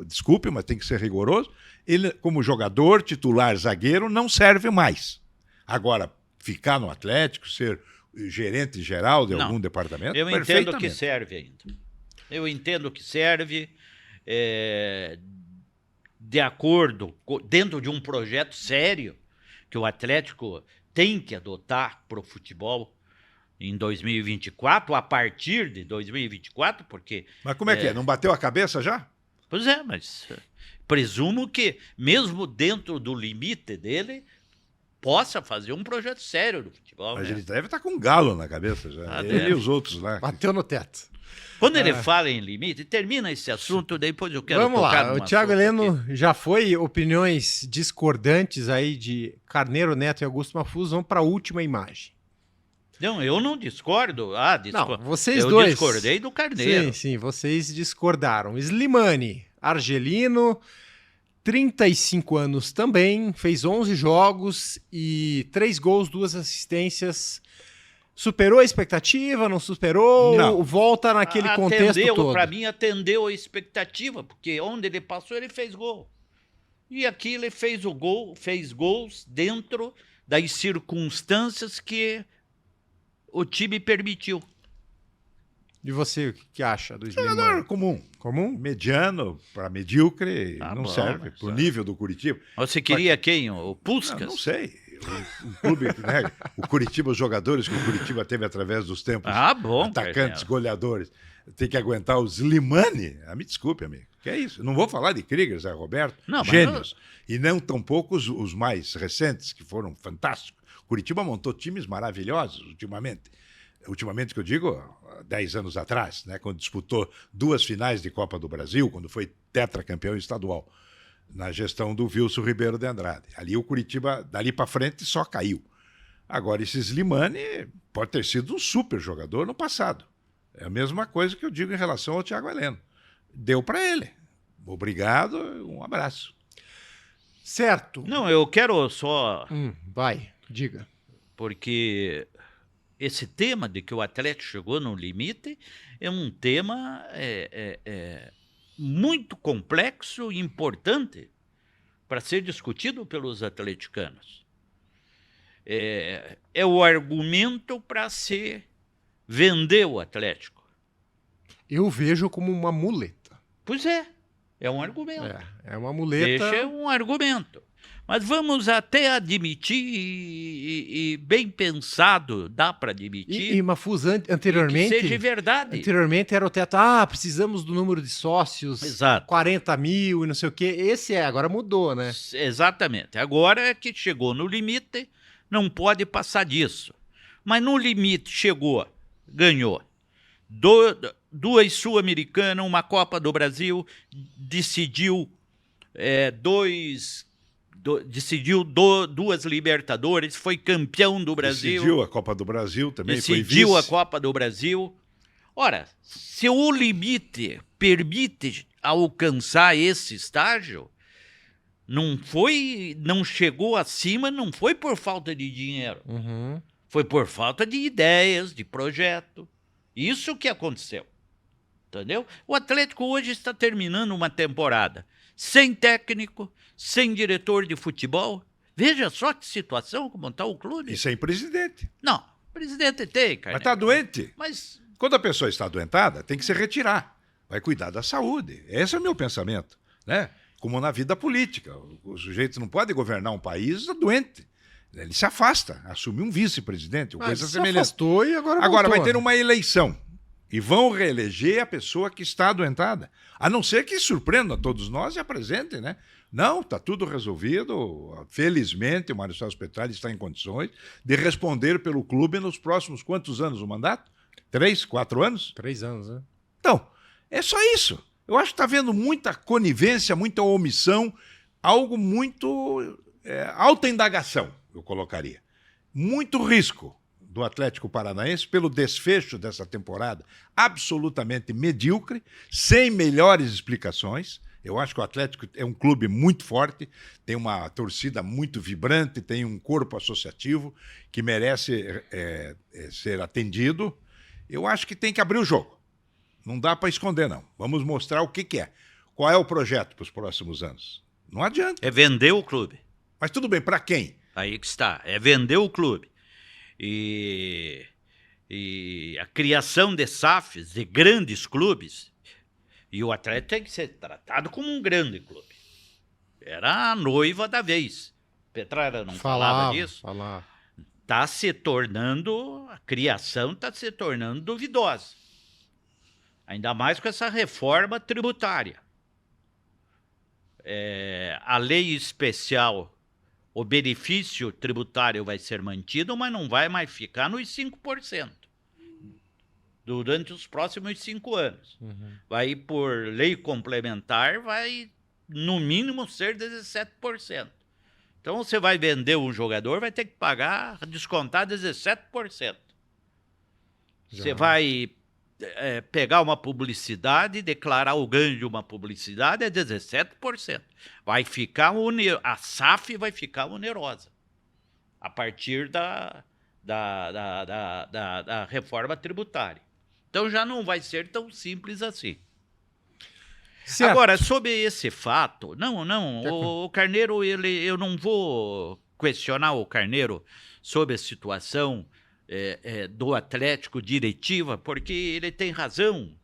desculpe, mas tem que ser rigoroso, ele como jogador, titular, zagueiro, não serve mais. Agora, ficar no Atlético, ser gerente geral de Não. algum departamento, Eu entendo que perfeitamente. serve ainda. Eu entendo que serve de acordo, dentro de um projeto sério que o Atlético tem que adotar para o futebol em 2024, a partir de 2024, porque... Mas como é que é? Não bateu a cabeça já? Pois é, mas presumo que, mesmo dentro do limite dele, possa fazer um projeto sério do futebol. Mas né? ele deve estar com um galo na cabeça já. Ah, Ele deve. e os outros lá. Bateu no teto. Quando ele fala em limite, termina esse assunto, depois eu quero Vamos tocar lá, num o Thiago assunto Heleno aqui. já foi, opiniões discordantes aí de Carneiro Neto e Augusto Mafuz. Vamos para a última imagem. Não, eu não discordo. Não, vocês eu dois. discordei do Carneiro. Sim, sim, vocês discordaram. Slimani, argelino, 35 anos também, fez 11 jogos e 3 gols, 2 assistências. Superou a expectativa, não superou? Não. Volta naquele contexto todo. Para mim, atendeu a expectativa, porque onde ele passou, ele fez gol. E aqui ele fez o gol, fez gols dentro das circunstâncias que o time permitiu. E você, o que acha do Jogador Slimani? comum. Comum? Mediano para medíocre, Ah, não bom, serve. mas Pro nível do Curitiba. Você queria quem? O Puskás? Não sei. O clube, né? O Curitiba, os jogadores que o Curitiba teve através dos tempos, Ah, bom. atacantes, Carneiro. goleadores, tem que aguentar o Slimani. Ah, me desculpe, amigo. Que é isso? Não vou falar de Krieger, Zé Roberto, Não, mas gênios. E não tampouco os mais recentes, que foram fantásticos. Curitiba montou times maravilhosos ultimamente. Ultimamente, que eu digo, há 10 anos atrás, né, quando disputou 2 finais de Copa do Brasil, quando foi tetracampeão estadual, na gestão do Wilson Ribeiro de Andrade. Ali o Curitiba, dali para frente, só caiu. Agora, esse Slimani pode ter sido um super jogador no passado. É a mesma coisa que eu digo em relação ao Thiago Heleno. Deu para ele. Obrigado, um abraço. Certo. Não, eu quero só... Vai, diga. Porque esse tema de que o Atlético chegou no limite é um tema muito complexo e importante para ser discutido pelos atleticanos. É o argumento para se vender o Atlético. Eu vejo como uma muleta. Pois é um argumento. É uma muleta. Deixa um argumento. Mas vamos até admitir, e bem pensado, dá para admitir, E Mafuz, anteriormente, que seja verdade. anteriormente era o teto, precisamos do número de sócios, Exato. 40 mil e não sei o quê. Agora mudou, né? Exatamente. Agora é que chegou no limite, não pode passar disso. Mas no limite chegou, ganhou. 2 Sul-Americanas, uma Copa do Brasil, decidiu 2 Libertadores, foi campeão do Brasil. Decidiu a Copa do Brasil também, Decidiu foi a vice. Copa do Brasil. Ora, se o limite permite alcançar esse estágio, não chegou acima, não foi por falta de dinheiro, Uhum. foi por falta de ideias, de projeto. Isso que aconteceu. Entendeu? O Atlético hoje está terminando uma temporada sem técnico, sem diretor de futebol. Veja só que situação, como está o clube. E sem presidente. Não, o presidente tem, cara. Mas está doente. Mas Quando a pessoa está adoentada, tem que se retirar. vai cuidar da saúde. Esse é o meu pensamento, né? Como na vida política. O sujeito não pode governar um país doente. Ele se afasta, assume um vice-presidente, ou coisa semelhante. Se afastou e agora Agora voltou, vai ter né? uma eleição e vão reeleger a pessoa que está adoentada. A não ser que surpreenda todos nós e apresentem, né? Não, está tudo resolvido. Felizmente, o Mário Celso Petralha está em condições de responder pelo clube nos próximos quantos anos o mandato? 3, 4 anos? 3 anos, né? Então, é só isso. Eu acho que está havendo muita conivência, muita omissão, algo muito alta indagação, eu colocaria. Muito risco do Atlético Paranaense pelo desfecho dessa temporada absolutamente medíocre, sem melhores explicações. Eu acho que o Atlético é um clube muito forte, tem uma torcida muito vibrante, tem um corpo associativo que merece ser atendido. Eu acho que tem que abrir o jogo. Não dá para esconder, não. Vamos mostrar o que é. Qual é o projeto para os próximos anos? Não adianta. É vender o clube. Mas tudo bem, para quem? Aí que está. É vender o clube. E a criação de SAFs, de grandes clubes, e o Atlético tem que ser tratado como um grande clube. Era a noiva da vez. Petralha não falava disso. Está se tornando, a criação está se tornando duvidosa. Ainda mais com essa reforma tributária. A lei especial, o benefício tributário vai ser mantido, mas não vai mais ficar nos 5% durante os próximos 5 anos. Uhum. Vai, por lei complementar, vai no mínimo ser 17%. Então você vai vender um jogador, vai ter que pagar, descontar 17%. Você vai pegar uma publicidade, declarar o ganho de uma publicidade, é 17%. Vai ficar a SAF vai ficar onerosa a partir da reforma tributária. Então já não vai ser tão simples assim. Certo. Agora, sobre esse fato, o Carneiro, eu não vou questionar o Carneiro sobre a situação do Atlético diretiva, porque ele tem razão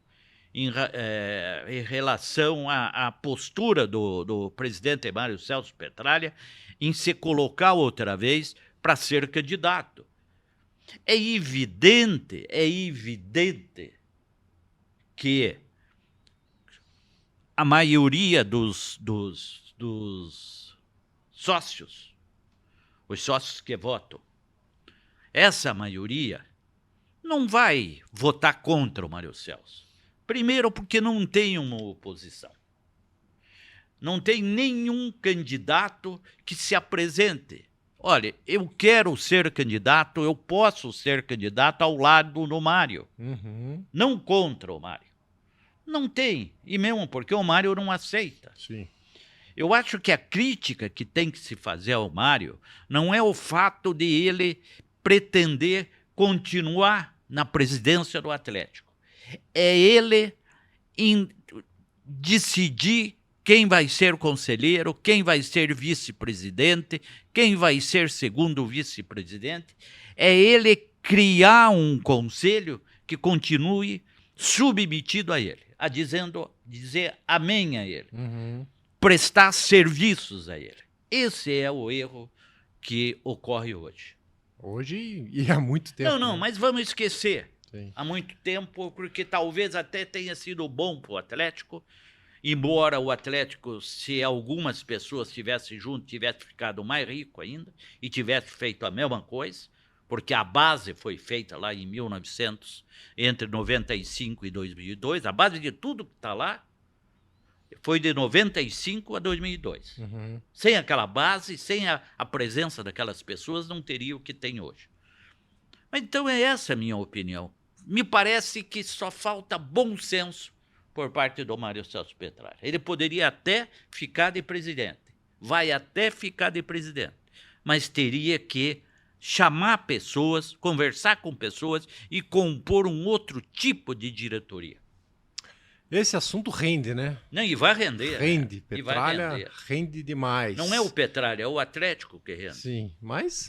em relação à postura do presidente Mário Celso Petralha em se colocar outra vez para ser candidato. É evidente que a maioria dos sócios, os sócios que votam, essa maioria não vai votar contra o Mário Celso. Primeiro, porque não tem uma oposição. Não tem nenhum candidato que se apresente. Olha, eu quero ser candidato, eu posso ser candidato ao lado do Mário. Uhum. Não contra o Mário. Não tem. E mesmo porque o Mário não aceita. Sim. Eu acho que a crítica que tem que se fazer ao Mário não é o fato de ele pretender continuar na presidência do Atlético. É ele decidir quem vai ser conselheiro, quem vai ser vice-presidente, quem vai ser segundo vice-presidente. É ele criar um conselho que continue submetido a ele, dizer amém a ele, prestar serviços a ele. Esse é o erro que ocorre hoje. Hoje e há muito tempo. Não, né? mas vamos esquecer. Sim. Há muito tempo, porque talvez até tenha sido bom para o Atlético, embora o Atlético, se algumas pessoas estivessem junto, tivesse ficado mais rico ainda e tivesse feito a mesma coisa, porque a base foi feita lá em 1900, entre 95 e 2002, a base de tudo que está lá foi de 95 a 2002. Uhum. Sem aquela base, sem a presença daquelas pessoas, não teria o que tem hoje. Mas então é essa a minha opinião. Me parece que só falta bom senso por parte do Mário Celso Petralha. Ele poderia até ficar de presidente, vai até ficar de presidente, mas teria que chamar pessoas, conversar com pessoas e compor um outro tipo de diretoria. Esse assunto rende, né? Não, e vai render. Rende. E vai Petralha render. rende demais. Não é o Petralha, é o Atlético que rende. Sim, mas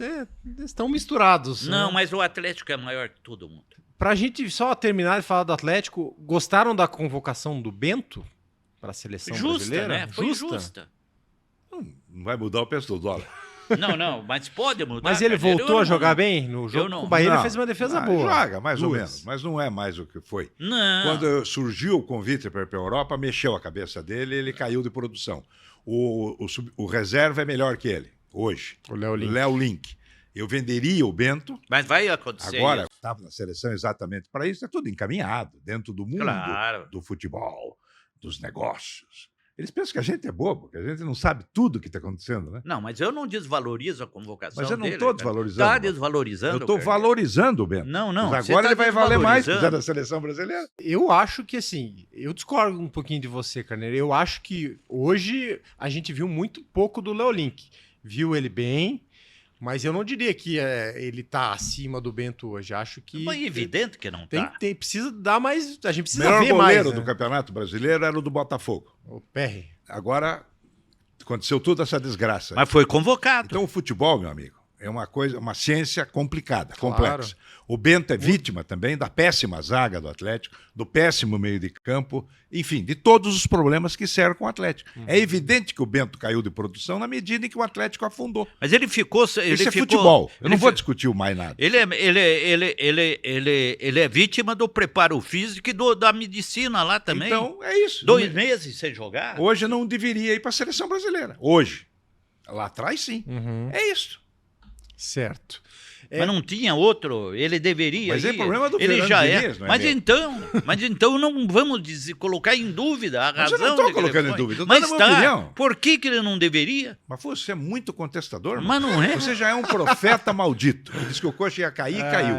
estão misturados. Não, né? mas o Atlético é maior que todo mundo. Pra gente só terminar de falar do Atlético, gostaram da convocação do Bento para a seleção brasileira? Né? Foi justa. Não vai mudar o preço do dólar. Não, mas pode mudar. Mas ele voltou a jogar bem no jogo com o Bahia, ele fez uma defesa boa. Joga, mais ou menos, mas não é mais o que foi. Não. Quando surgiu o convite para ir para a Europa, mexeu a cabeça dele e ele caiu de produção. O reserva é melhor que ele, hoje. O Léo Link. Eu venderia o Bento. Mas vai acontecer agora, isso. estava na seleção exatamente para isso, é tudo encaminhado, dentro do mundo do futebol, dos negócios. Eles pensam que a gente é bobo, que a gente não sabe tudo o que está acontecendo, né? Não, mas eu não desvalorizo a convocação Mas eu não dele. estou desvalorizando. Está desvalorizando. Eu estou valorizando o Bento. Não. Mas agora ele vai valer mais se da seleção brasileira. Eu acho que, assim, eu discordo um pouquinho de você, Carneiro. Eu acho que hoje a gente viu muito pouco do Léo Link. Viu ele bem, mas eu não diria que ele tá acima do Bento hoje. Acho que... É evidente que não tá. Precisa dar mais... A gente precisa ver mais. O melhor goleiro do Campeonato Brasileiro era o do Botafogo. O Perry. Agora aconteceu toda essa desgraça. Mas foi convocado. Então o futebol, meu amigo, é uma ciência complicada, complexa. O Bento é vítima também da péssima zaga do Atlético, do péssimo meio de campo, enfim, de todos os problemas que cercam o Atlético. É evidente que o Bento caiu de produção na medida em que o Atlético afundou. Mas ele ficou... Isso é futebol. Eu não vou discutir mais nada. Ele é vítima do preparo físico e da medicina lá também. Então, é isso. 2 meses sem jogar. Hoje não deveria ir para a seleção brasileira. Hoje. Lá atrás, sim. É isso. Certo. Mas não tinha outro, ele deveria Mas ir. é problema do ele Fernando já Diniz, não é mas meu? então não vamos colocar em dúvida a razão. Mas eu não estou colocando em dúvida, eu mas estou dando a minha opinião. Por que ele não deveria? Mas você é muito contestador, Mas não é. Você já é um profeta maldito. Diz que o coxa ia cair e caiu.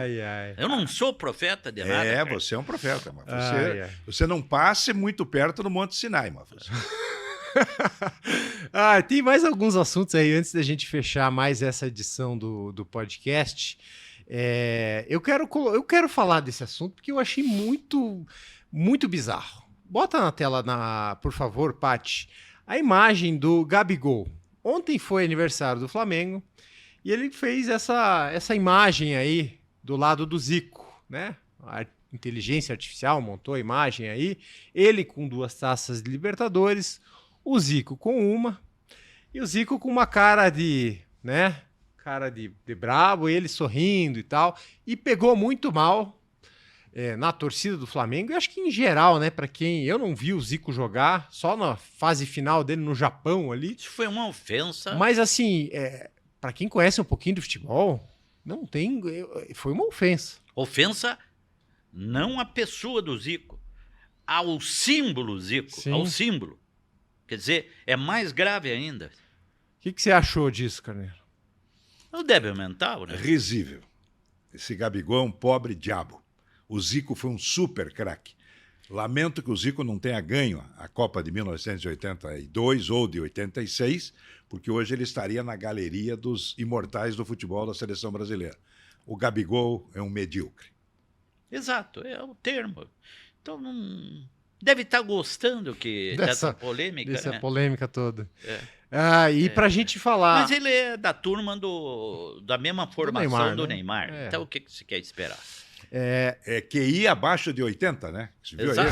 Eu não sou profeta de nada. Cara. Você é um profeta, mas você não passe muito perto do Monte Sinai, Mafus. Tem mais alguns assuntos aí antes da gente fechar mais essa edição do podcast. Eu quero falar desse assunto porque eu achei muito, muito bizarro. Bota na tela, por favor, Paty, a imagem do Gabigol. Ontem foi aniversário do Flamengo e ele fez essa imagem aí do lado do Zico, né? A inteligência artificial montou a imagem aí, ele com 2 taças de Libertadores, o Zico com uma, e o Zico com uma cara de, né, cara de brabo, ele sorrindo e tal, e pegou muito mal na torcida do Flamengo, e acho que em geral, né, para quem, eu não vi o Zico jogar, só na fase final dele no Japão ali. Isso foi uma ofensa. Mas assim, para quem conhece um pouquinho do futebol, não tem, foi uma ofensa. Ofensa não à pessoa do Zico, ao símbolo Zico, Sim. ao símbolo. Quer dizer, é mais grave ainda. O que você achou disso, Carneiro? É o débil mental, né? Risível. Esse Gabigol é um pobre diabo. O Zico foi um super craque. Lamento que o Zico não tenha ganho a Copa de 1982 ou de 86, porque hoje ele estaria na galeria dos imortais do futebol da seleção brasileira. O Gabigol é um medíocre. Exato, é o termo. Então não... Deve estar gostando dessa polêmica. Dessa né? polêmica toda. Pra gente falar... Mas ele é da turma da mesma formação do Neymar. Então o que você quer esperar? QI abaixo de 80, né? Você viu aí?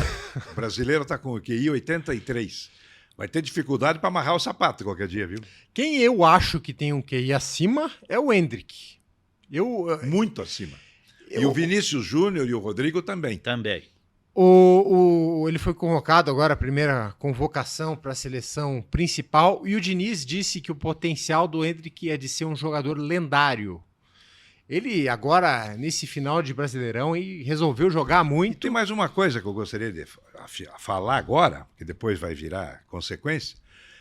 O brasileiro está com o QI 83. Vai ter dificuldade para amarrar o sapato qualquer dia, viu? Quem eu acho que tem um QI acima é o Endrick. Muito acima. E o Vinícius Júnior e o Rodrigo também. Também. Ele foi convocado agora, a primeira convocação para a seleção principal, e o Diniz disse que o potencial do Endrick é de ser um jogador lendário. Ele agora, nesse final de Brasileirão, resolveu jogar muito. E tem mais uma coisa que eu gostaria de falar agora, que depois vai virar consequência.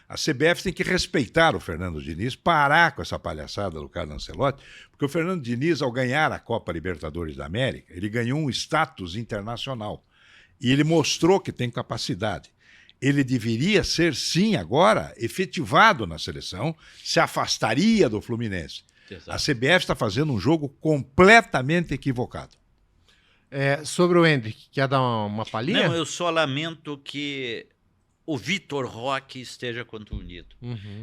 A CBF tem que respeitar o Fernando Diniz, parar com essa palhaçada do Carlo Ancelotti, porque o Fernando Diniz, ao ganhar a Copa Libertadores da América, ele ganhou um status internacional. E ele mostrou que tem capacidade. Ele deveria ser, sim, agora, efetivado na seleção, se afastaria do Fluminense. Exato. A CBF está fazendo um jogo completamente equivocado. Sobre o Endrick, quer dar uma palhinha? Não, eu só lamento que o Vitor Roque esteja contundido.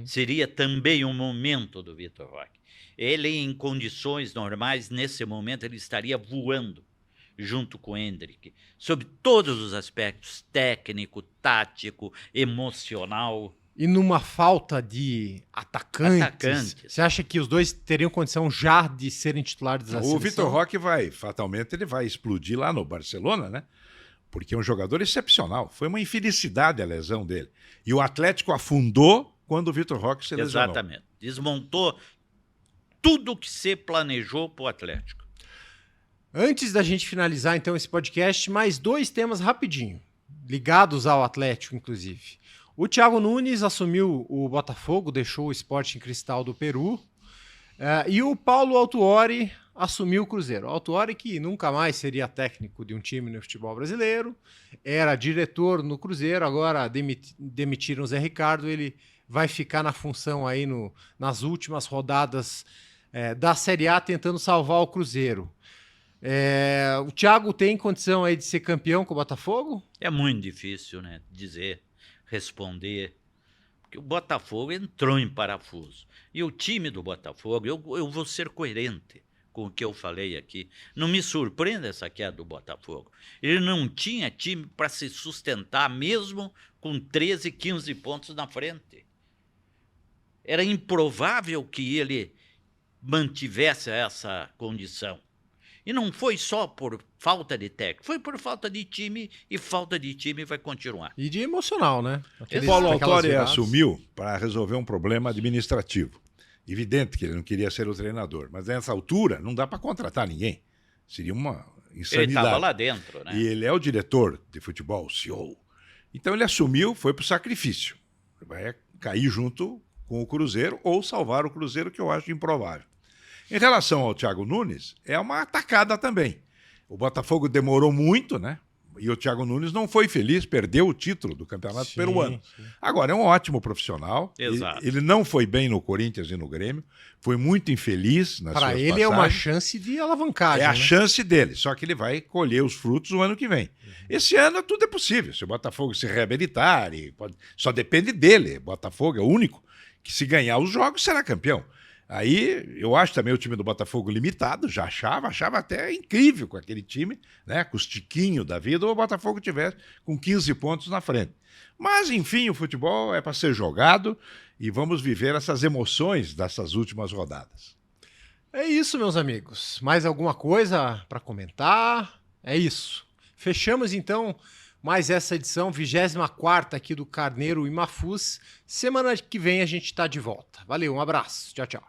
Seria também um momento do Vitor Roque. Ele, em condições normais, nesse momento, ele estaria voando. junto com o Endrick, sobre todos os aspectos, técnico, tático, emocional. E numa falta de atacantes, você acha que os dois teriam condição já de serem titulares da seleção? O Vitor Roque fatalmente, ele vai explodir lá no Barcelona, né? Porque é um jogador excepcional. Foi uma infelicidade a lesão dele. E o Atlético afundou quando o Vitor Roque se lesionou. Exatamente. Desmontou tudo que se planejou para o Atlético. Antes da gente finalizar, então, esse podcast, mais 2 temas rapidinho, ligados ao Atlético, inclusive. O Thiago Nunes assumiu o Botafogo, deixou o Sporting Cristal do Peru. E o Paulo Autuori assumiu o Cruzeiro. O Autuori, que nunca mais seria técnico de um time no futebol brasileiro, era diretor no Cruzeiro, agora demitiram o Zé Ricardo, ele vai ficar na função aí nas últimas rodadas da Série A, tentando salvar o Cruzeiro. O Thiago tem condição aí de ser campeão com o Botafogo? É muito difícil, né, responder, porque o Botafogo entrou em parafuso. E o time do Botafogo, eu vou ser coerente com o que eu falei aqui. Não me surpreende essa queda do Botafogo. Ele não tinha time para se sustentar mesmo com 13, 15 pontos na frente. Era improvável que ele mantivesse essa condição. E não foi só por falta de técnico, foi por falta de time, e falta de time vai continuar. E de emocional, né? O Paulo Autuori assumiu para resolver um problema administrativo. Evidente que ele não queria ser o treinador, mas nessa altura não dá para contratar ninguém. Seria uma insanidade. Ele estava lá dentro, né? E ele é o diretor de futebol, o CEO. Então ele assumiu, foi para o sacrifício. Vai cair junto com o Cruzeiro ou salvar o Cruzeiro, que eu acho improvável. Em relação ao Thiago Nunes, é uma atacada também. O Botafogo demorou muito, né? E o Thiago Nunes não foi feliz, perdeu o título do Campeonato Peruano. Sim. Agora, é um ótimo profissional. Exato. Ele não foi bem no Corinthians e no Grêmio, foi muito infeliz nas suas passagens. Para ele é uma chance de alavancagem. É a chance dele, só que ele vai colher os frutos no ano que vem. Esse ano tudo é possível. Se o Botafogo se reabilitar, só depende dele. O Botafogo é o único que, se ganhar os jogos, será campeão. Aí eu acho também o time do Botafogo limitado, já achava até incrível com aquele time, né, com os tiquinhos da vida, o Botafogo tivesse com 15 pontos na frente. Mas, enfim, o futebol é para ser jogado e vamos viver essas emoções dessas últimas rodadas. É isso, meus amigos. Mais alguma coisa para comentar? É isso. Fechamos, então, mais essa edição, 24ª aqui do Carneiro e Mafuz. Semana que vem a gente está de volta. Valeu, um abraço. Tchau, tchau.